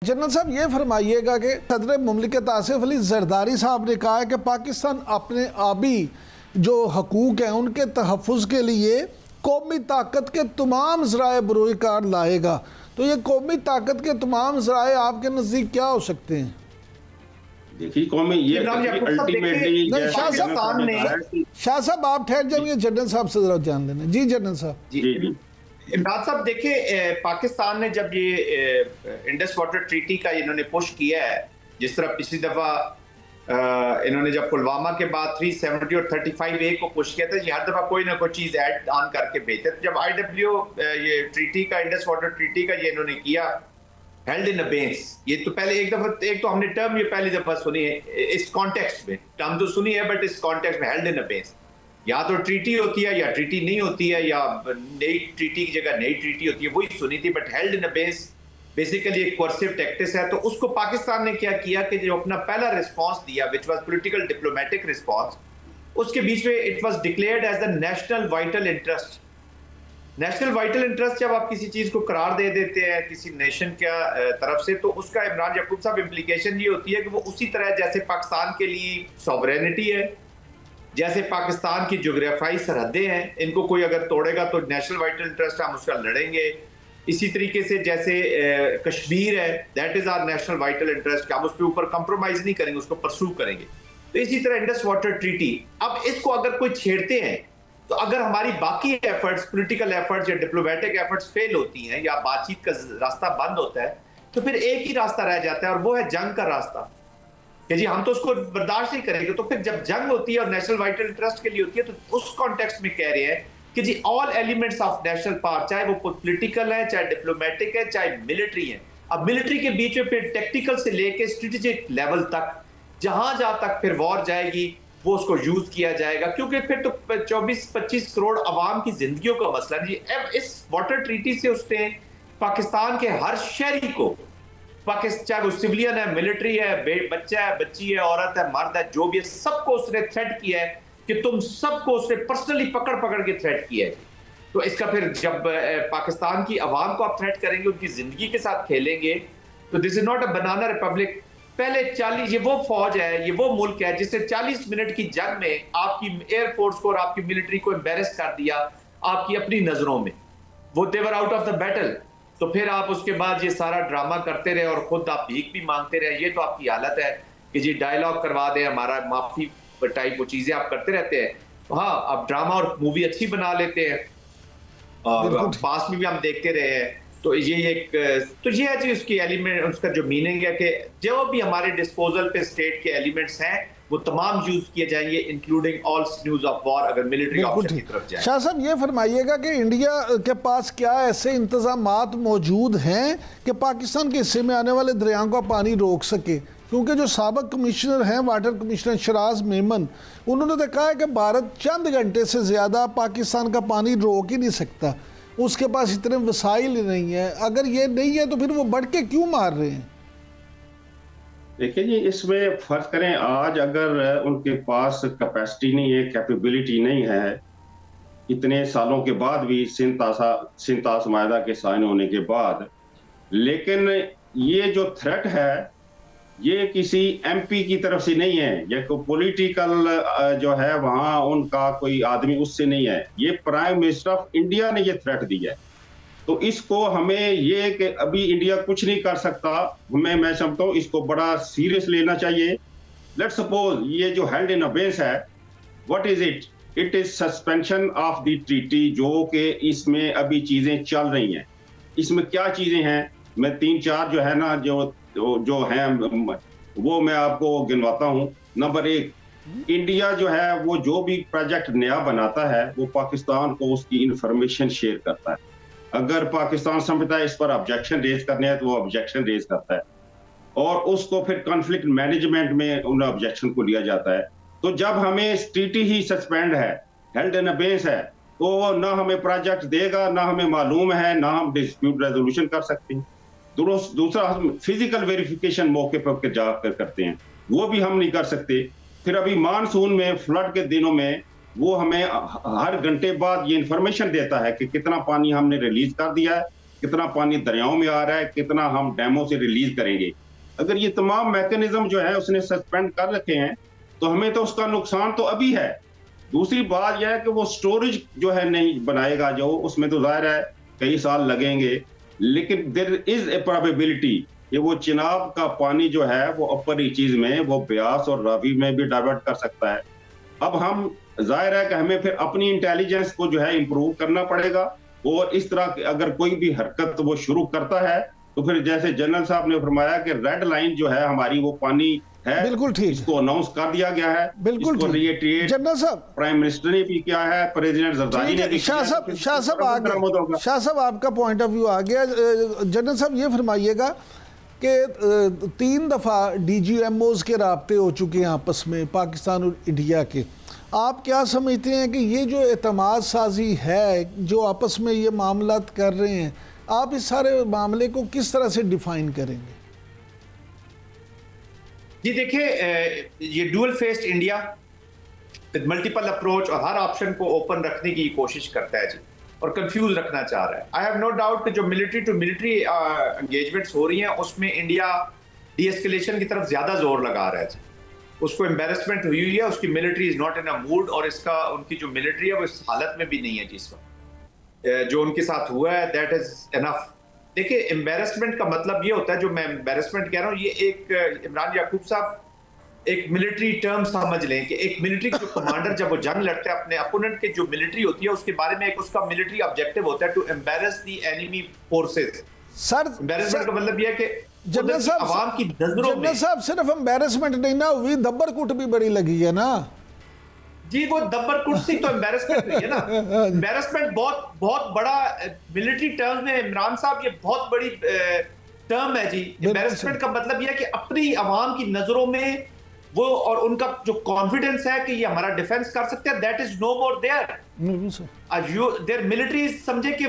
General साहब ये फरमाइएगा कि सदर मुमलिकत आसिफ अली जरदारी साहब ने कहा है कि पाकिस्तान अपने आबी जो हकूक़ हैं उनके तहफ़्फ़ुज़ के लिए कौमी ताकत के तमाम ज़राए बरूए कार लाएगा। तो ये कौमी ताकत के तमाम ज़राए आपके नज़दीक क्या हो सकते हैं? देखिए कौमी ये अल्टीमेटली शाह साहब आप ठहर जाइए, जनरल साहब से जरा जान लेना। जी जनरल साहब। जी इमरान साहब देखिए, पाकिस्तान ने जब ये इंडस वाटर ट्रीटी का इन्होंने पुश किया है, जिस तरह पिछली दफा इन्होंने जब पुलवामा के बाद 370 और 35A को पुश किया था, ये हर दफा कोई ना कोई चीज ऐड ऑन करके भेजते थे। जब IWO ये ट्रीटी का, इंडस वाटर ट्रीटी का ये इन्होंने किया, हेल्ड इन अबेंस, ये तो पहले एक तो हमने टर्म ये पहली दफा सुनी है इस कॉन्टेक्स्ट में, टर्म तो सुनी है बट इस कॉन्टेक्स्ट में हेल्ड इन अबेंस, या तो ट्रीटी होती है या ट्रीटी नहीं होती है, या नई ट्रीटी की जगह नई ट्रीटी होती है, वही सुनी थी। बट हेल्ड इन अबेंस बेसिकली एक कोर्सिव टैक्टिस है। तो उसको पाकिस्तान ने क्या किया कि जो अपना पहला रिस्पांस दिया, which was political diplomatic response, उसके बीच में it was declared as the national vital interest. National vital interest जब आप किसी चीज को करार दे देते हैं किसी नेशन के तरफ से, तो उसका इमरान याकूब साहब इम्प्लीकेशन ये होती है कि वो उसी तरह जैसे पाकिस्तान के लिए सॉवरेनिटी है, जैसे पाकिस्तान की जोग्राफियाई सरहदें हैं, इनको कोई अगर तोड़ेगा तो नेशनल वाइटल इंटरेस्ट हम उसका लड़ेंगे। इसी तरीके से जैसे कश्मीर है, that is our national vital interest, हम उस पर ऊपर कंप्रोमाइज नहीं करेंगे, उसको परसू करेंगे। तो इसी तरह इंडस वाटर ट्रीटी, अब इसको अगर कोई छेड़ते हैं तो अगर हमारी बाकी एफर्ट्स, पॉलिटिकल एफर्ट्स या डिप्लोमेटिक एफर्ट्स फेल होती हैं या बातचीत का रास्ता बंद होता है, तो फिर एक ही रास्ता रह जाता है और वो है जंग का रास्ता कि जी हम तो उसको बर्दाश्त नहीं करेंगे। तो फिर जब जंग होती है और नेशनल वाइटल इंटरेस्ट के लिए होती है, तो उस कॉन्टेक्स्ट में कह रहे हैं कि जी all elements of national power, चाहे वो पॉलिटिकल है, चाहे डिप्लोमेटिक है, चाहे मिलिट्री है। अब मिलिट्री के बीच में फिर टेक्टिकल से लेके स्ट्रेटेजिक लेवल तक जहां तक फिर वॉर जाएगी वो उसको यूज किया जाएगा, क्योंकि फिर तो 24-25 करोड़ अवाम की जिंदगियों का मसला नहीं। अब इस वाटर ट्रीटी से उसने पाकिस्तान के हर शहरी को, चाहे वो सिविलियन है, मिलिट्री है, बच्चा है, बच्ची है, औरत है, मर्द है, जो भी है, सबको उसने थ्रेट किया है कि तुम सबको उसने पर्सनली पकड़ के थ्रेट किया है। तो इसका फिर जब पाकिस्तान की आवाम को आप थ्रेट करेंगे, उनकी जिंदगी के साथ खेलेंगे, तो this is not a banana Republic. पहले 40, ये वो फौज है, ये वो मुल्क है जिसने 40 मिनट की जंग में आपकी एयरफोर्स को और आपकी मिलिट्री को एम्बेरस कर दिया आपकी अपनी नजरों में, वो देवर आउट ऑफ द बैटल। तो फिर आप उसके बाद ये सारा ड्रामा करते रहे और खुद आप भीख भी मांगते रहे। ये तो आपकी हालत है कि जी डायलॉग करवा दें हमारा, माफी टाइप वो चीजें आप करते रहते हैं। तो हाँ, आप ड्रामा और मूवी अच्छी बना लेते हैं और पास में भी हम देखते रहे हैं। तो ये है जी उसकी एलिमेंट, उसका जो मीनिंग है कि जो भी हमारे डिस्पोजल पे स्टेट के एलिमेंट्स हैं वो तमाम यूज किए जाएंगे, including all news of war, अगर मिलिट्री ऑप्शन की तरफ जाए। शाह साहब ये फरमाइएगा कि इंडिया के पास क्या ऐसे इंतजामात मौजूद हैं कि पाकिस्तान के हिस्से में आने वाले दरियाओं का पानी रोक सके? क्योंकि जो साबिक कमिश्नर हैं, वाटर कमिश्नर शराज मेमन, उन्होंने तो कहा है कि भारत चंद घंटे से ज़्यादा पाकिस्तान का पानी रोक ही नहीं सकता, उसके पास इतने वसाइल नहीं है। अगर ये नहीं है तो फिर वो बढ़ के क्यों मार रहे हैं? देखिए जी, इसमें फर्ज करें, आज अगर उनके पास कैपेसिटी नहीं है, कैपेबिलिटी नहीं है, इतने सालों के बाद भी सिंतास मायदा के साइन होने के बाद, लेकिन ये जो थ्रेट है ये किसी एमपी की तरफ से नहीं है, ये कोई पॉलिटिकल जो है वहां उनका कोई आदमी उससे नहीं है, ये प्राइम मिनिस्टर ऑफ इंडिया ने ये थ्रेट दिया है। तो इसको हमें ये कि अभी इंडिया कुछ नहीं कर सकता, मैं समझता हूँ इसको बड़ा सीरियस लेना चाहिए। लेट सपोज ये जो हेल्ड इन अबेंस है, what is it? It is suspension of the treaty, जो कि इसमें अभी चीजें चल रही हैं। इसमें क्या चीजें हैं, मैं 3-4 जो है ना जो हैं वो मैं आपको गिनवाता हूँ। नंबर 1, इंडिया जो है वो जो भी प्रोजेक्ट नया बनाता है वो पाकिस्तान को उसकी इंफॉर्मेशन शेयर करता है। अगर पाकिस्तान समझता है इस पर ऑब्जेक्शन रेज करने हैं तो वो ऑब्जेक्शन रेज करता है और उसको फिर कॉन्फ्लिक्ट मैनेजमेंट में उन ऑब्जेक्शन को लिया जाता है। तो जब हमें ट्रीटी ही सस्पेंड है, हेल्ड इन अबेंस है, तो ना हमें प्रोजेक्ट देगा, ना हमें मालूम है, ना हम डिस्प्यूट रेजोल्यूशन कर सकते हैं। दूसरा, हम फिजिकल वेरिफिकेशन मौके पर जाकर करते हैं, वो भी हम नहीं कर सकते। फिर अभी मानसून में, फ्लड के दिनों में वो हमें हर घंटे बाद ये इंफॉर्मेशन देता है कि कितना पानी हमने रिलीज कर दिया है कितना पानी दरियाओं में आ रहा है, कितना हम डैमों से रिलीज करेंगे। अगर ये तमाम मैकेनिज्म जो है उसने सस्पेंड कर रखे हैं तो हमें तो उसका नुकसान तो अभी है। दूसरी बात यह है कि वो स्टोरेज जो है नहीं बनाएगा, जो उसमें तो जाहिर है कई साल लगेंगे, लेकिन देयर इज ए प्रोबेबिलिटी कि वो चिनाब का पानी जो है वो अपर रीचेज में, वो ब्यास और रावी में भी डाइवर्ट कर सकता है। अब हम जाहिर है कि हमें फिर अपनी इंटेलिजेंस को जो है इंप्रूव करना पड़ेगा, और इस तरह अगर कोई भी हरकत वो शुरू करता है तो फिर जैसे जनरल साहब ने फरमाया कि रेड लाइन जो है हमारी वो पानी है, बिल्कुल ठीक, इसको अनाउंस कर दिया गया है, बिल्कुल ठीक। जनरल साहब, प्राइम मिनिस्टर ने भी किया है, प्रेसिडेंट जरदारी ने भी किया है। शाह साहब आपका पॉइंट ऑफ व्यू आ गया। जनरल साहब ये फरमाइएगा कि 3 दफ़ा DGMOs के राब्ते हो चुके हैं आपस में, पाकिस्तान और इंडिया के। आप क्या समझते हैं कि ये जो एतमाद साजी है जो आपस में ये मामलात कर रहे हैं, आप इस सारे मामले को किस तरह से डिफाइन करेंगे? जी देखिए, ये dual faced India with multiple approach और हर ऑप्शन को ओपन रखने की कोशिश करता है जी, और कंफ्यूज रखना चाह रहा है। आई हैव नो डाउट कि जो मिलिट्री टू मिलिट्री एंगेजमेंट्स हो रही हैं उसमें इंडिया डीएस्केलेशन की तरफ ज्यादा जोर लगा रहा है जी। उसको एम्बेरसमेंट हुई है, उसकी military is not in a mood, और इसका उनकी जो मिलिट्री है वो इस हालत में भी नहीं है जिस वक्त जो उनके साथ हुआ है, दैट इज इनफ। देखिए, एम्बेरसमेंट का मतलब ये होता है, जो मैं एम्बेरसमेंट कह रहा हूँ, ये एक इमरान याकूब साहब एक मिलिट्री टर्म समझ लें कि एक मिलिट्री जो कमांडर जब वो जंग लड़ते हैं अपने अपोनेंट के जो मिलिट्री होती है उसके बारे में एक उसका मिलिट्री ऑब्जेक्टिव होता है to embarrass the enemy forces. Sir, embarrassment का मतलब ये है कि जनरल साहब, आवाम की नजरों में सिर्फ एम्बेरसमेंट नहीं ना हुई, दब्बर कुट भी बड़ी लगी है ना जी। वो दब्बर कुर्सी तो एम्बेरसमेंट हुई है ना। एम्बेरसमेंट बहुत बड़ा मिलिट्री टर्म में, इमरान साहब, ये बहुत बड़ी टर्म है जी। एम्बेरसमेंट का मतलब ये है कि अपनी आवाम की नजरों में वो और उनका जो कॉन्फिडेंस है कि ये हमारा डिफेंस कर सकते हैं, that is no more there. Their military समझे कि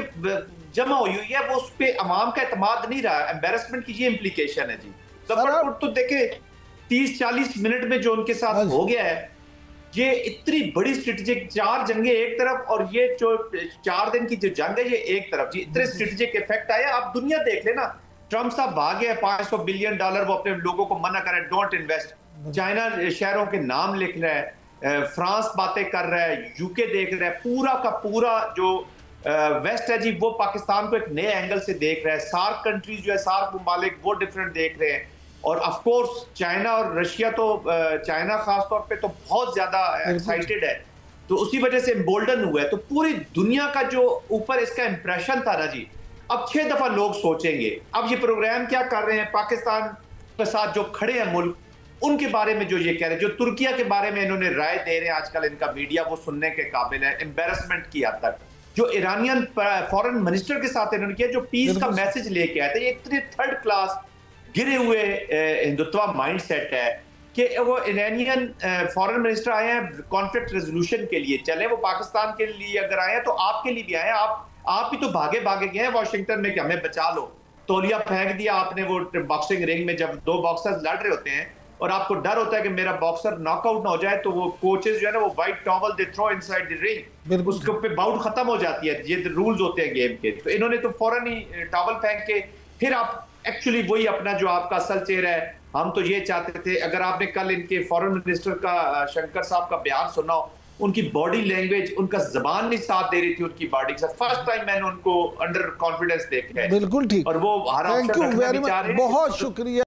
जमा हुई है, वो उस पे अवाम का एतमाद नहीं रहा। एम्बेरसमेंट की ये इम्प्लीकेशन है जी। दब्बर तो देखे 30-40 मिनट में जो उनके साथ हो गया है, ये इतनी बड़ी स्ट्रेटेजिक 4 जंगे एक तरफ और ये जो 4 दिन की जो जंग है ये एक तरफ जी, इतने स्ट्रेटेजिक इफेक्ट आया। आप दुनिया देख लेना, ट्रंप साहब भागे 500 बिलियन डॉलर वो अपने लोगों को मना कर रहे हैं, डोंट इन्वेस्ट। चाइना शहरों के नाम लिख रहा है, फ्रांस बातें कर रहा है, यूके देख रहा है, पूरा का पूरा जो वेस्ट है जी वो पाकिस्तान को एक नए एंगल से देख रहा है। सार्क कंट्रीज जो है, सार्क मुमालिक, वो डिफरेंट देख रहे हैं। और ऑफ कोर्स चाइना और रशिया तो चाइना खास तौर पे तो बहुत ज्यादा एक्साइटेड है, तो उसी वजह से एम्बोल्डन हुआ है। तो पूरी दुनिया का जो ऊपर इसका इंप्रेशन था ना जी, अब 6 दफा लोग सोचेंगे। अब ये प्रोग्राम क्या कर रहे हैं, पाकिस्तान के साथ जो खड़े हैं मुल्क, उनके बारे में जो ये कह रहे हैं, जो तुर्किया के बारे में इन्होंने राय दे रहे हैं आजकल, इनका मीडिया वो सुनने के काबिल है। एम्बेरसमेंट की हद तक जो ईरानियन फॉरेन मिनिस्टर के साथ इन्होंने किया, जो पीस का मैसेज लेके आए थे, ये इतने थर्ड क्लास गिरे हुए हिंदुत्व माइंडसेट है कि वो ईरानियन फॉरेन मिनिस्टर आए हैं कॉन्फ्लिक्ट रेजोल्यूशन के लिए। चले वो पाकिस्तान के लिए अगर आए हैं तो आपके लिए भी आए हैं। आप भी तो भागे भागे गए हैं वॉशिंगटन में कि हमें बचा लो, तौलिया फेंक दिया आपने वो बॉक्सिंग रिंग में। जब 2 बॉक्सर्स लड़ रहे होते हैं और आपको डर होता है कि मेरा बॉक्सर नॉकआउट ना हो जाए, तो वो कोचेस जो है ना वो white towel they throw inside the ring, उसके ऊपर बाउट खत्म हो जाती है। ये रूल्स होते हैं गेम के। तो इन्होंने तो फौरन ही टॉवल फेंक के फिर आप एक्चुअली वही अपना जो आपका असल चेहरा है, हम तो ये चाहते थे। अगर आपने कल इनके फॉरेन मिनिस्टर का शंकर साहब का बयान सुना हो, उनकी बॉडी लैंग्वेज, उनका जबान नहीं साथ दे रही थी उनकी बॉडी के साथ। फर्स्ट टाइम मैंने उनको अंडर कॉन्फिडेंस देखा है। बिल्कुल ठीक, और वो her thank you very much, बहुत शुक्रिया।